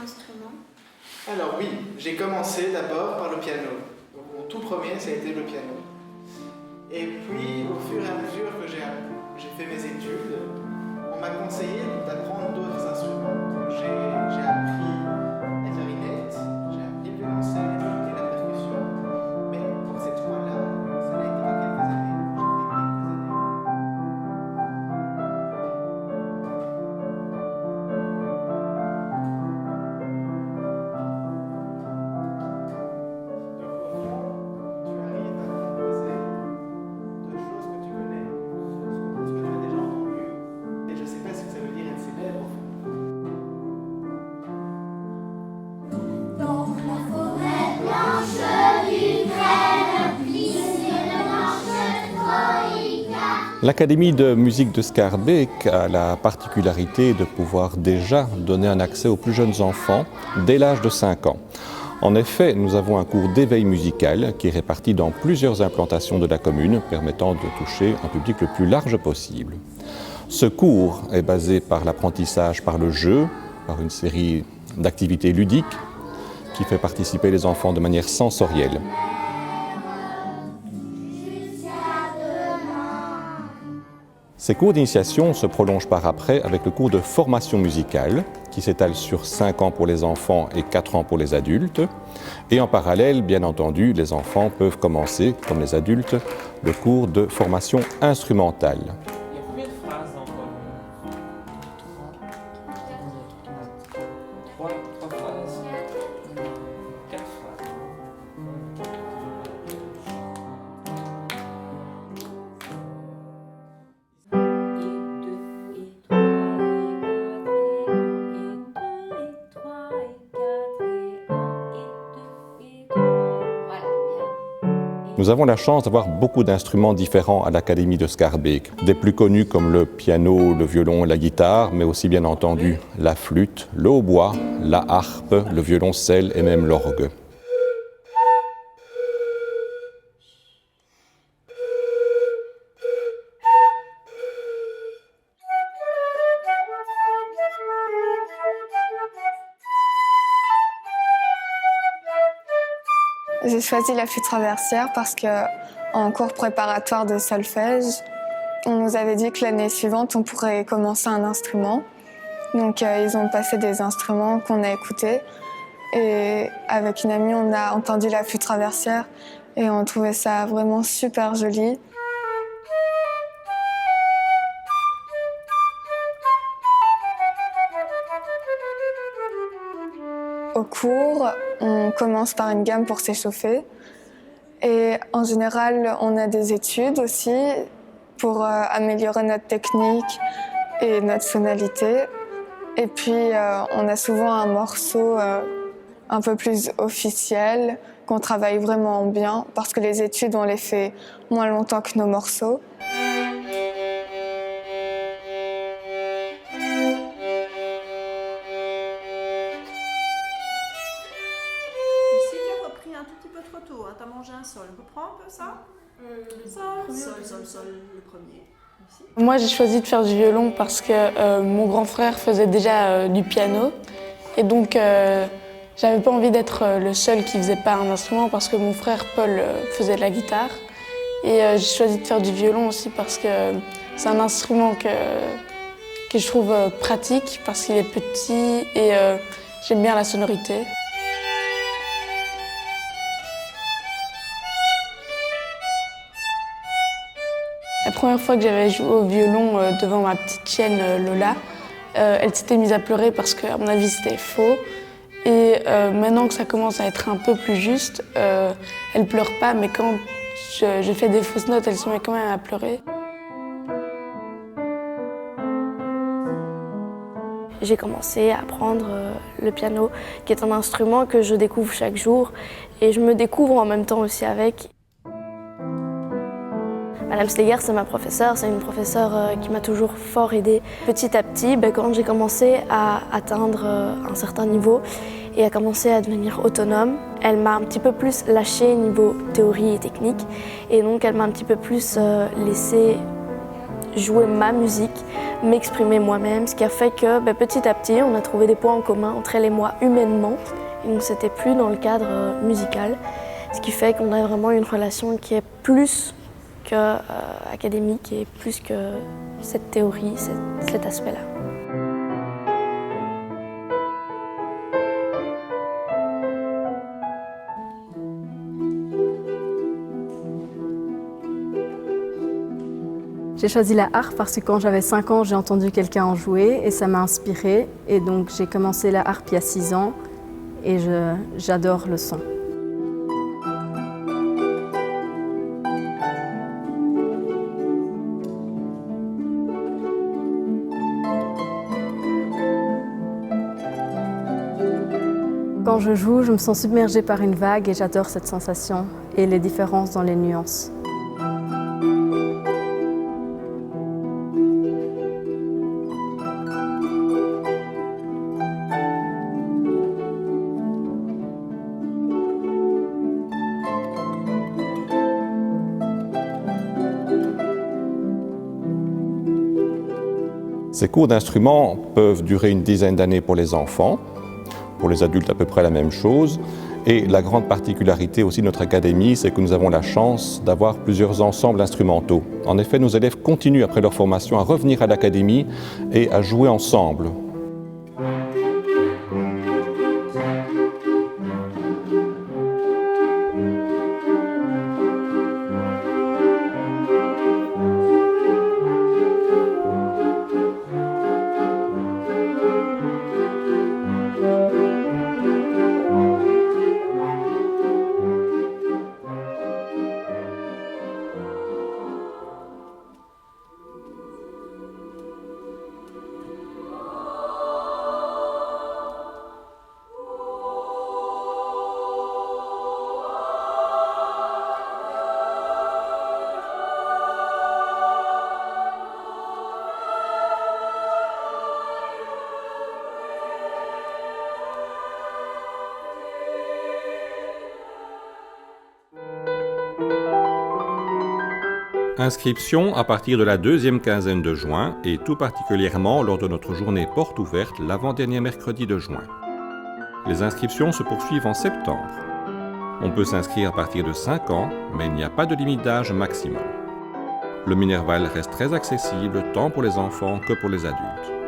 instrument? Alors oui, j'ai commencé d'abord par le piano. Donc, mon tout premier, ça a été le piano. Et puis, au fur et à mesure que j'ai fait mes études, on m'a conseillé d'apprendre d'autres instruments. Donc, j'ai appris la clarinette, j'ai appris le violoncelle et la percussion. Mais pour ces trois-là, ça n'a été que quelques années. L'Académie de musique de Schaerbeek a la particularité de pouvoir déjà donner un accès aux plus jeunes enfants dès l'âge de 5 ans. En effet, nous avons un cours d'éveil musical qui est réparti dans plusieurs implantations de la commune, permettant de toucher un public le plus large possible. Ce cours est basé par l'apprentissage par le jeu, par une série d'activités ludiques qui fait participer les enfants de manière sensorielle. Ces cours d'initiation se prolongent par après avec le cours de formation musicale qui s'étale sur 5 ans pour les enfants et 4 ans pour les adultes. Et en parallèle, bien entendu, les enfants peuvent commencer, comme les adultes, le cours de formation instrumentale. Il y a combien de phrases encore? Trois phrases? 4 phrases. Nous avons la chance d'avoir beaucoup d'instruments différents à l'Académie de Schaerbeek. Des plus connus comme le piano, le violon et la guitare, mais aussi bien entendu la flûte, le hautbois, la harpe, le violoncelle et même l'orgue. J'ai choisi la flûte traversière parce qu'en cours préparatoire de solfège, on nous avait dit que l'année suivante, on pourrait commencer un instrument. Donc ils ont passé des instruments qu'on a écoutés. Et avec une amie, on a entendu la flûte traversière et on trouvait ça vraiment super joli. Au cours, on commence par une gamme pour s'échauffer. Et en général, on a des études aussi pour améliorer notre technique et notre tonalité. Et puis, on a souvent un morceau un peu plus officiel, qu'on travaille vraiment bien, parce que les études, on les fait moins longtemps que nos morceaux. T'as mangé un sol. Reprends un peu ça. Sol, le premier. Ici. Moi, j'ai choisi de faire du violon parce que mon grand frère faisait déjà du piano. Et donc, j'avais pas envie d'être le seul qui faisait pas un instrument parce que mon frère Paul faisait de la guitare. Et j'ai choisi de faire du violon aussi parce que c'est un instrument que je trouve pratique parce qu'il est petit et j'aime bien la sonorité. La première fois que j'avais joué au violon devant ma petite chienne Lola, elle s'était mise à pleurer parce qu'à mon avis c'était faux. Et maintenant que ça commence à être un peu plus juste, elle pleure pas, mais quand je fais des fausses notes, elle se met quand même à pleurer. J'ai commencé à apprendre le piano, qui est un instrument que je découvre chaque jour. Et je me découvre en même temps aussi avec. Madame Steger, c'est ma professeure, c'est une professeure qui m'a toujours fort aidée. Petit à petit, quand j'ai commencé à atteindre un certain niveau et à commencer à devenir autonome, elle m'a un petit peu plus lâché niveau théorie et technique. Et donc elle m'a un petit peu plus laissé jouer ma musique m'exprimer moi-même, ce qui a fait que petit à petit, on a trouvé des points en commun entre elle et moi humainement. Et donc c'était plus dans le cadre musical, ce qui fait qu'on a vraiment une relation qui est plus que académique et plus que cette théorie, cet aspect-là. J'ai choisi la harpe parce que quand j'avais 5 ans, j'ai entendu quelqu'un en jouer et ça m'a inspirée. Et donc j'ai commencé la harpe il y a 6 ans et j'adore le son. Quand je joue, je me sens submergée par une vague et j'adore cette sensation et les différences dans les nuances. Ces cours d'instruments peuvent durer une dizaine d'années pour les enfants, pour les adultes à peu près la même chose. Et la grande particularité aussi de notre académie, c'est que nous avons la chance d'avoir plusieurs ensembles instrumentaux. En effet, nos élèves continuent après leur formation à revenir à l'académie et à jouer ensemble. Inscription à partir de la deuxième quinzaine de juin et tout particulièrement lors de notre journée porte ouverte l'avant-dernier mercredi de juin. Les inscriptions se poursuivent en septembre. On peut s'inscrire à partir de 5 ans, mais il n'y a pas de limite d'âge maximum. Le Minerval reste très accessible tant pour les enfants que pour les adultes.